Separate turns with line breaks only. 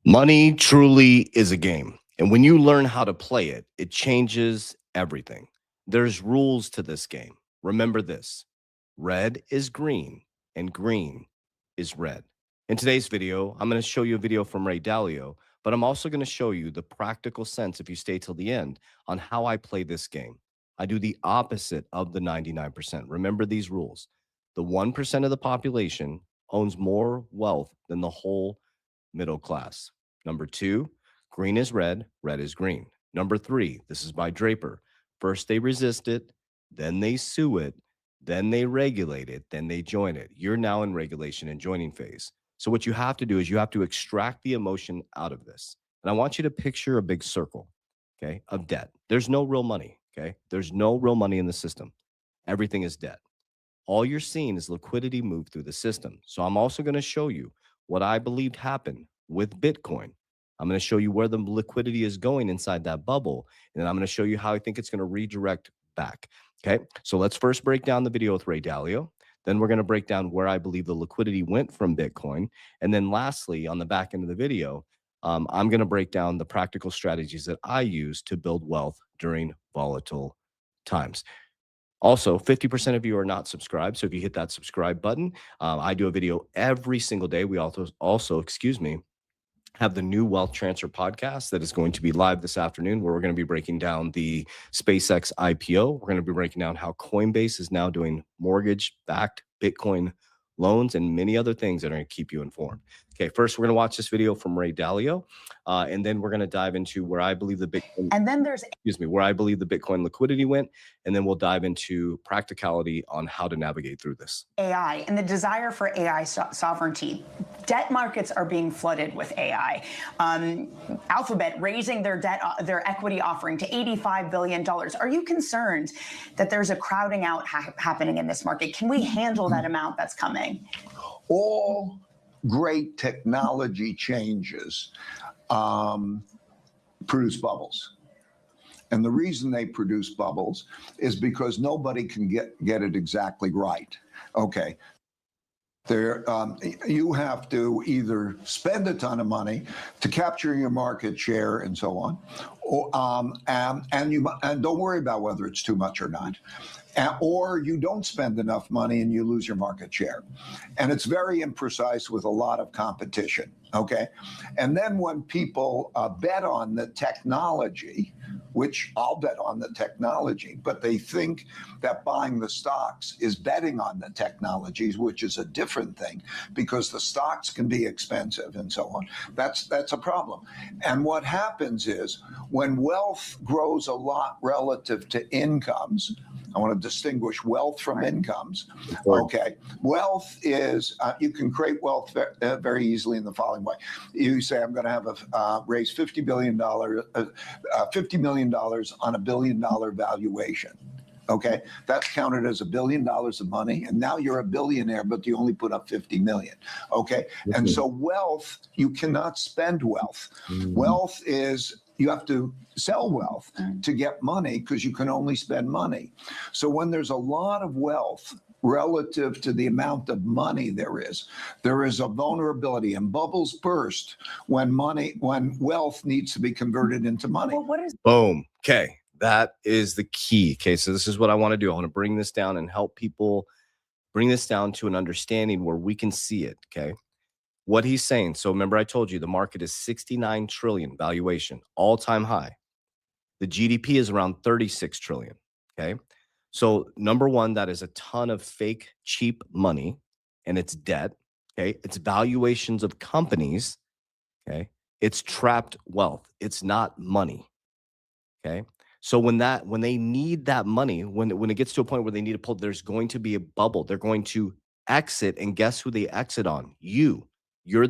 Money truly is a game. And when you learn how to play it, it changes everything. There's rules to this game. Remember this: red is green and green is red. In today's video, I'm going to show you a video from Ray Dalio, but I'm also going to show you the practical sense, if you stay till the end, on how I play this game. I do the opposite of the 99%. Remember these rules: the 1% of the population owns more wealth than the whole middle class. Number two, green is red, red is green. Number three, this is by Draper. First they resist it, then they sue it, then they regulate it, then they join it. You're now in regulation and joining phase. So what you have to do is you have to extract the emotion out of this. And I want you to picture a big circle, okay, of debt. There's no real money, okay? There's no real money in the system. Everything is debt. All you're seeing is liquidity move through the system. So I'm also going to show you what I believed happened with Bitcoin. I'm going to show you where the liquidity is going inside that bubble. And then I'm going to show you how I think it's going to redirect back. Okay. So let's first break down the video with Ray Dalio. Then we're going to break down where I believe the liquidity went from Bitcoin. And then lastly, on the back end of the video, I'm going to break down the practical strategies that I use to build wealth during volatile times. Also, 50% of you are not subscribed. So if you hit that subscribe button, I do a video every single day. We also, have the new Wealth Transfer podcast that is going to be live this afternoon, where we're going to be breaking down the SpaceX IPO. We're going to be breaking down how Coinbase is now doing mortgage-backed Bitcoin loans and many other things that are going to keep you informed. Okay, first we're going to watch this video from Ray Dalio, and then we're going to dive into where I believe the Bitcoin, where I believe the Bitcoin liquidity went, and then we'll dive into practicality on how to navigate through this.
AI and the desire for AI sovereignty. Debt markets are being flooded with AI. Alphabet raising their equity offering to $85 billion. Are you concerned that there's a crowding out happening in this market? Can we handle that amount that's coming?
All great technology changes produce bubbles. And the reason they produce bubbles is because nobody can get it exactly right. Okay. You have to either spend a ton of money to capture your market share and so on, or, and don't worry about whether it's too much or not. Or you don't spend enough money and you lose your market share. And it's very imprecise with a lot of competition, okay? And then when people bet on the technology, which I'll bet on the technology, but they think that buying the stocks is betting on the technologies, which is a different thing, because the stocks can be expensive and so on. That's a problem. And what happens is when wealth grows a lot relative to incomes, I want to distinguish wealth from incomes. Okay. Wealth is, you can create wealth very easily in the following way. You say, I'm going to have raise $50 million on $1 billion valuation. Okay, that's counted as $1 billion of money, and now you're a billionaire, but you only put up 50 million. Okay, and so wealth, you cannot spend wealth. Wealth is, you have to sell wealth to get money because you can only spend money. So when there's a lot of wealth relative to the amount of money there is a vulnerability, and bubbles burst when wealth needs to be converted into money.
Well, what is
Boom. Okay. That is the key. Okay. So this is what I want to do. I want to bring this down and help people bring this down to an understanding where we can see it. Okay. What he's saying. So remember, I told you the market is 69 trillion valuation, all-time high. The GDP is around 36 trillion. Okay. So number one, that is a ton of fake, cheap money, and it's debt. Okay. It's valuations of companies. Okay. It's trapped wealth. It's not money. Okay. So when they need that money, when it gets to a point where they need to pull, there's going to be a bubble. They're going to exit, and guess who they exit on? You're